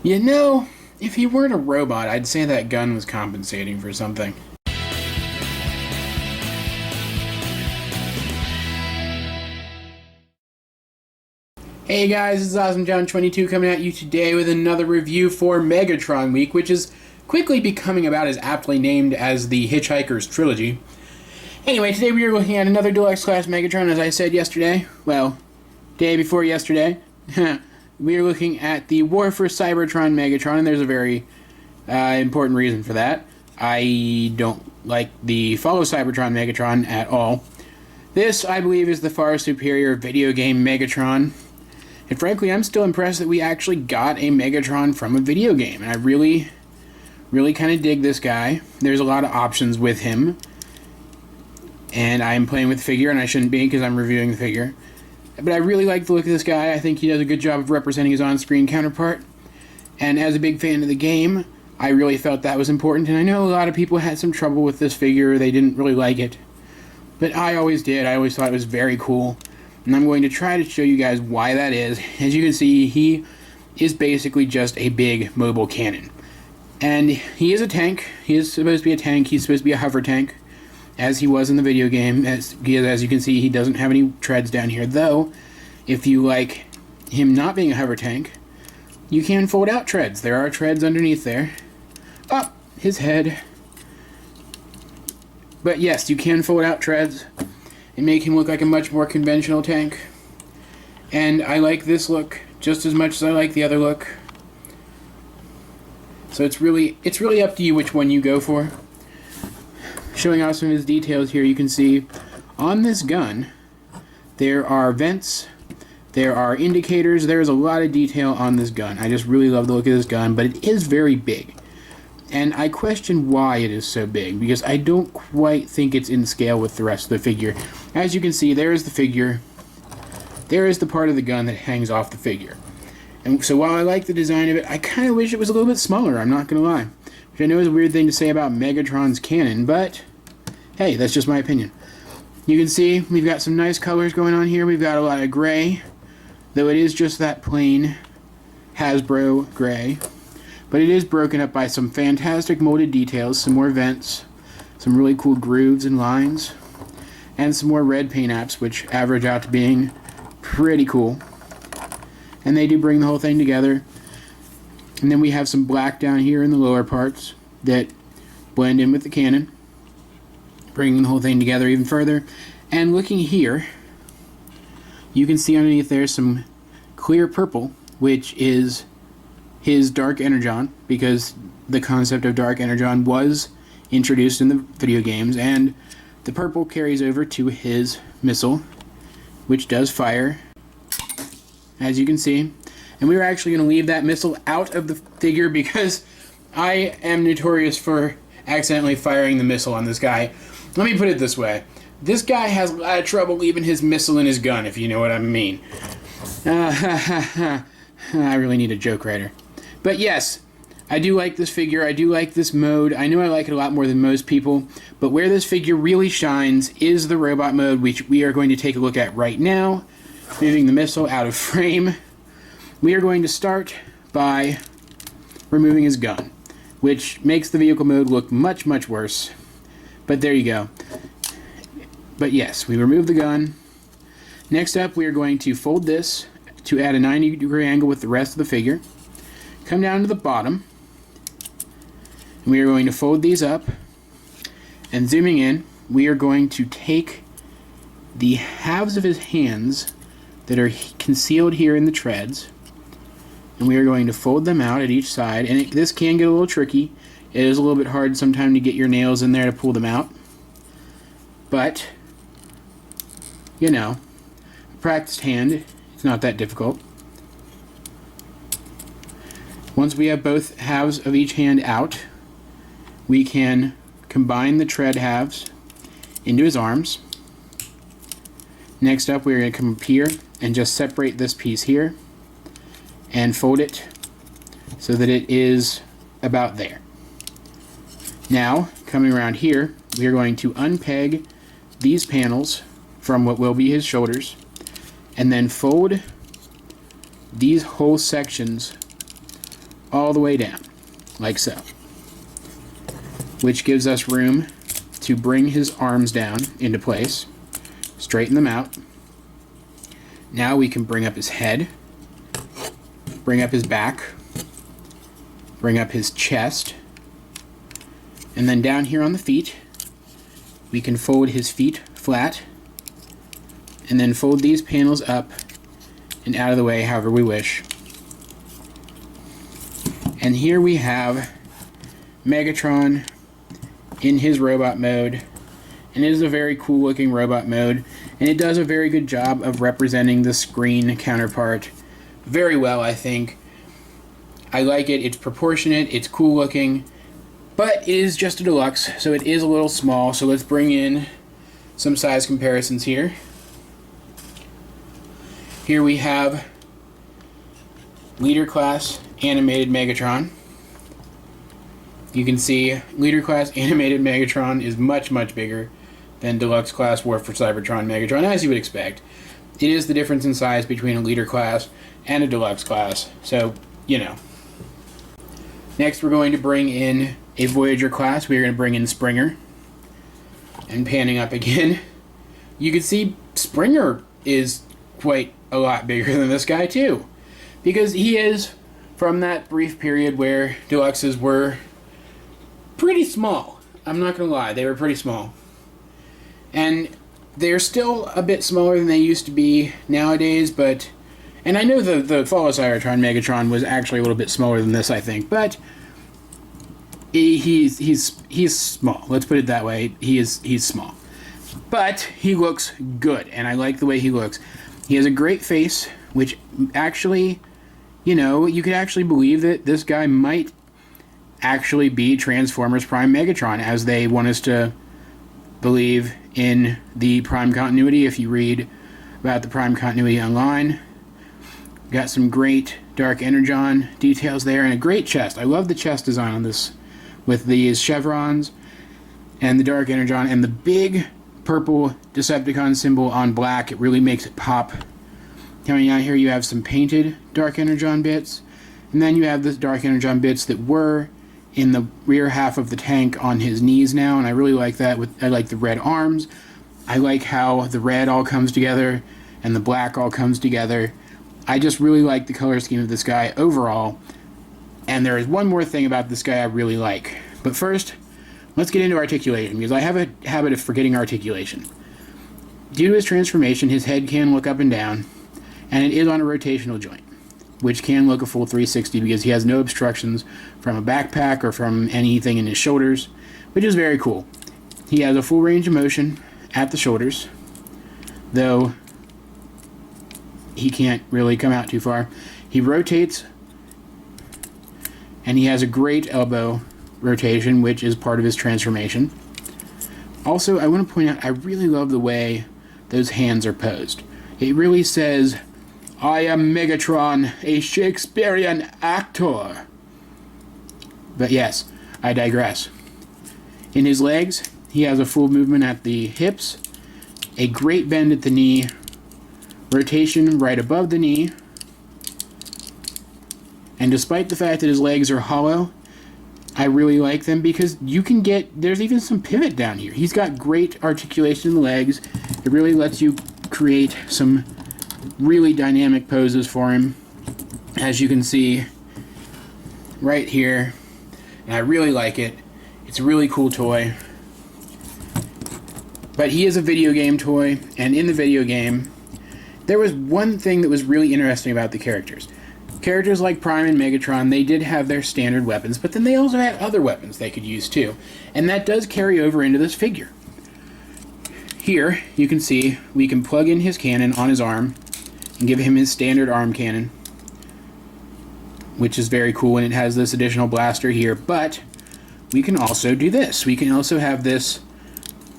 You know, if he weren't a robot, I'd say that gun was compensating for something. Hey guys, this is AwesomeJohn22 coming at you today with another review for Megatron Week, which is quickly becoming about as aptly named as the Hitchhiker's Trilogy. Anyway, today we are looking at another Deluxe Class Megatron, as I said yesterday. Well, day before yesterday. We are looking at the War for Cybertron Megatron, and there's a very important reason for that. I don't like the Follow Cybertron Megatron at all. This, I believe, is the far superior video game Megatron. And frankly, I'm still impressed that we actually got a Megatron from a video game. And I really kind of dig this guy. There's a lot of options with him. And I'm playing with the figure, and I shouldn't be because I'm reviewing the figure. But I really like the look of this guy. I think he does a good job of representing his on-screen counterpart. And as a big fan of the game, I really felt that was important. And I know a lot of people had some trouble with this figure. They didn't really like it. But I always did. I always thought it was very cool. And I'm going to try to show you guys why that is. As you can see, he is basically just a big mobile cannon. And he is a tank. He is supposed to be a tank. He's supposed to be a hover tank, as he was in the video game. As you can see, he doesn't have any treads down here. Though, if you like him not being a hover tank, you can fold out treads. There are treads underneath there. Oh, his head. But yes, you can fold out treads and make him look like a much more conventional tank. And I like this look just as much as I like the other look. So it's really up to you which one you go for. Showing off some of his details here, you can see on this gun there are vents, there are indicators, there's a lot of detail on this gun. I just really love the look of this gun, but it is very big. And I question why it is so big, because I don't quite think it's in scale with the rest of the figure. As you can see, there is the figure. There is the part of the gun that hangs off the figure. And so while I like the design of it, I kind of wish it was a little bit smaller, I'm not going to lie. Which I know is a weird thing to say about Megatron's cannon, but hey, that's just my opinion. You can see we've got some nice colors going on here. We've got a lot of gray, though it is just that plain Hasbro gray. But it is broken up by some fantastic molded details, some more vents, some really cool grooves and lines, and some more red paint apps, which average out to being pretty cool. And they do bring the whole thing together. And then we have some black down here in the lower parts that blend in with the cannon, bringing the whole thing together even further. And looking here, you can see underneath there some clear purple, which is his Dark Energon, because the concept of Dark Energon was introduced in the video games, and the purple carries over to his missile, which does fire, as you can see. And we were actually going to leave that missile out of the figure because I am notorious for accidentally firing the missile on this guy. Let me put it this way. This guy has a lot of trouble leaving his missile in his gun, if you know what I mean. I really need a joke writer. But yes, I do like this figure. I do like this mode. I know I like it a lot more than most people. But where this figure really shines is the robot mode, which we are going to take a look at right now. Moving the missile out of frame. We are going to start by removing his gun, which makes the vehicle mode look much, much worse. But there you go. But yes, we remove the gun. Next up, we are going to fold this to add a 90-degree angle with the rest of the figure. Come down to the bottom. And we are going to fold these up. And zooming in, we are going to take the halves of his hands that are concealed here in the treads, and we are going to fold them out at each side. And this can get a little tricky. It is a little bit hard sometimes to get your nails in there to pull them out. But, you know, a practiced hand, it's not that difficult. Once we have both halves of each hand out, we can combine the tread halves into his arms. Next up, we're going to come up here and just separate this piece here and fold it so that it is about there. Now, coming around here, we are going to unpeg these panels from what will be his shoulders and then fold these whole sections all the way down, like so, which gives us room to bring his arms down into place, straighten them out. Now we can bring up his head, bring up his back, bring up his chest, and then down here on the feet, we can fold his feet flat, and then fold these panels up and out of the way however we wish. And here we have Megatron in his robot mode, and it is a very cool looking robot mode, and it does a very good job of representing the screen counterpart very well, I think. I like it, it's proportionate, it's cool looking, but it is just a deluxe, so it is a little small. So let's bring in some size comparisons here. Here we have Leader Class Animated Megatron. You can see Leader Class Animated Megatron is much, much bigger than Deluxe Class War for Cybertron Megatron, as you would expect. It is the difference in size between a Leader Class and a Deluxe Class, so, you know. Next, we're going to bring in a Voyager Class. We're going to bring in Springer. And panning up again, you can see Springer is quite a lot bigger than this guy, too. Because he is from that brief period where Deluxes were pretty small. I'm not going to lie, they were pretty small. And they're still a bit smaller than they used to be nowadays, but... And I know the Fall of Cybertron Megatron was actually a little bit smaller than this, I think, but he's small. Let's put it that way. He's small. But he looks good, and I like the way he looks. He has a great face, which actually, you know, you could actually believe that this guy might actually be Transformers Prime Megatron, as they want us to believe in the Prime continuity. If you read about the Prime continuity online, got some great Dark Energon details there, and a great chest. I love the chest design on this, with these chevrons and the Dark Energon and the big purple Decepticon symbol on black. It really makes it pop. Coming out here, you have some painted Dark Energon bits, and then you have the Dark Energon bits that were in the rear half of the tank on his knees now, and I really like that. I like the red arms. I like how the red all comes together and the black all comes together. I just really like the color scheme of this guy overall. And there is one more thing about this guy I really like. But first, let's get into articulation, because I have a habit of forgetting articulation. Due to his transformation, his head can look up and down, and it is on a rotational joint, which can look a full 360 because he has no obstructions from a backpack or from anything in his shoulders, which is very cool. He has a full range of motion at the shoulders, though he can't really come out too far. He rotates, and he has a great elbow rotation, which is part of his transformation. Also, I want to point out, I really love the way those hands are posed. It really says, "I am Megatron, a Shakespearean actor." But yes, I digress. In his legs, he has a full movement at the hips, a great bend at the knee, rotation right above the knee, and despite the fact that his legs are hollow, I really like them because you can get, there's even some pivot down here. He's got great articulation in the legs. It really lets you create some really dynamic poses for him, as you can see right here, and I really like it. It's a really cool toy. But he is a video game toy, and in the video game, there was one thing that was really interesting about the characters. Characters like Prime and Megatron, they did have their standard weapons, but then they also had other weapons they could use too. And that does carry over into this figure. Here, you can see, we can plug in his cannon on his arm and give him his standard arm cannon, which is very cool, and it has this additional blaster here, but we can also do this. We can also have this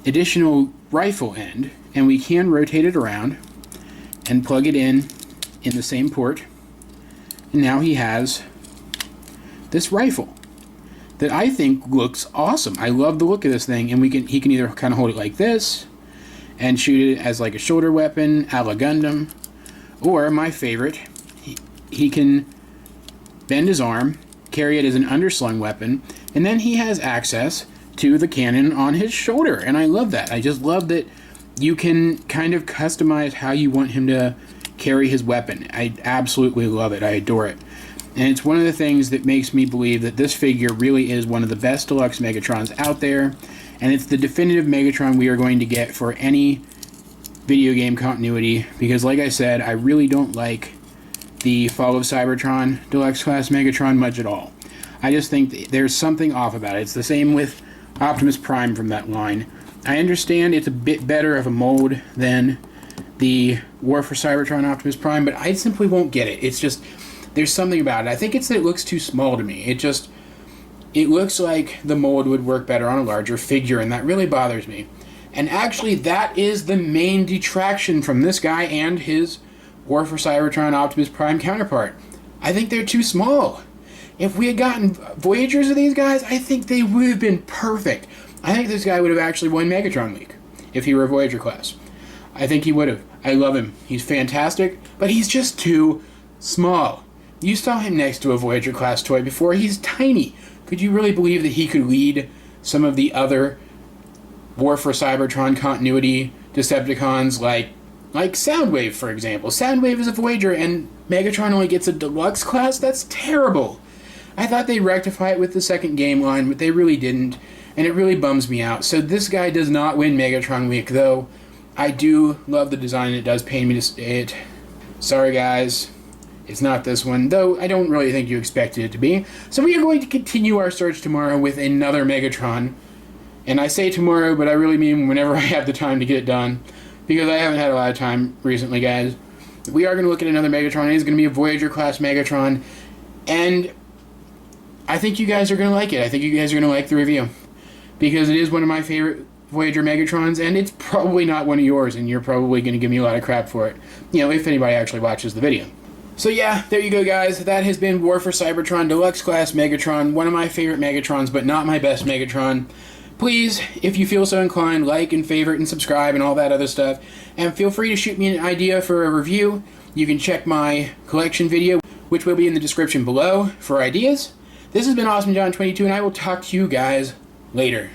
additional rifle end, and we can rotate it around and plug it in the same port, and now he has this rifle that I think looks awesome. I love the look of this thing, and he can either kind of hold it like this and shoot it as like a shoulder weapon a la Gundam, or my favorite, he can bend his arm carry it as an underslung weapon, and then he has access to the cannon on his shoulder, and I love that. I just love that you can kind of customize how you want him to carry his weapon. I absolutely love it. I adore it. And it's one of the things that makes me believe that this figure really is one of the best deluxe Megatrons out there, and it's the definitive Megatron we are going to get for any video game continuity, because like I said, I really don't like the Fall of Cybertron Deluxe Class Megatron much at all. I just think there's something off about it. It's the same with Optimus Prime from that line. I understand it's a bit better of a mold than the War for Cybertron Optimus Prime, but I simply won't get it. It's just, there's something about it. I think it's that it looks too small to me. It looks like the mold would work better on a larger figure, and that really bothers me. And actually, that is the main detraction from this guy and his War for Cybertron Optimus Prime counterpart. I think they're too small. If we had gotten Voyagers of these guys, I think they would have been perfect. I think this guy would have actually won Megatron League if he were a Voyager class. I think he would have. I love him. He's fantastic, but he's just too small. You saw him next to a Voyager class toy before. He's tiny. Could you really believe that he could lead some of the other War for Cybertron continuity Decepticons like Soundwave, for example? Soundwave is a Voyager and Megatron only gets a deluxe class? That's terrible. I thought they'd rectify it with the second game line, but they really didn't, and it really bums me out. So this guy does not win Megatron Week, though I do love the design. It does pain me to say it. Sorry, guys. It's not this one, though I don't really think you expected it to be. So we are going to continue our search tomorrow with another Megatron. And I say tomorrow, but I really mean whenever I have the time to get it done, because I haven't had a lot of time recently, guys. We are going to look at another Megatron. It is going to be a Voyager-class Megatron, and I think you guys are going to like it. I think you guys are going to like the review, because it is one of my favorite Voyager Megatrons, and it's probably not one of yours, and you're probably going to give me a lot of crap for it, you know, if anybody actually watches the video. So yeah, there you go, guys. That has been War for Cybertron Deluxe Class Megatron, one of my favorite Megatrons, but not my best Megatron. Please, if you feel so inclined, like and favorite and subscribe and all that other stuff, and feel free to shoot me an idea for a review. You can check my collection video, which will be in the description below, for ideas. This has been AwesomeJohn22, and I will talk to you guys later.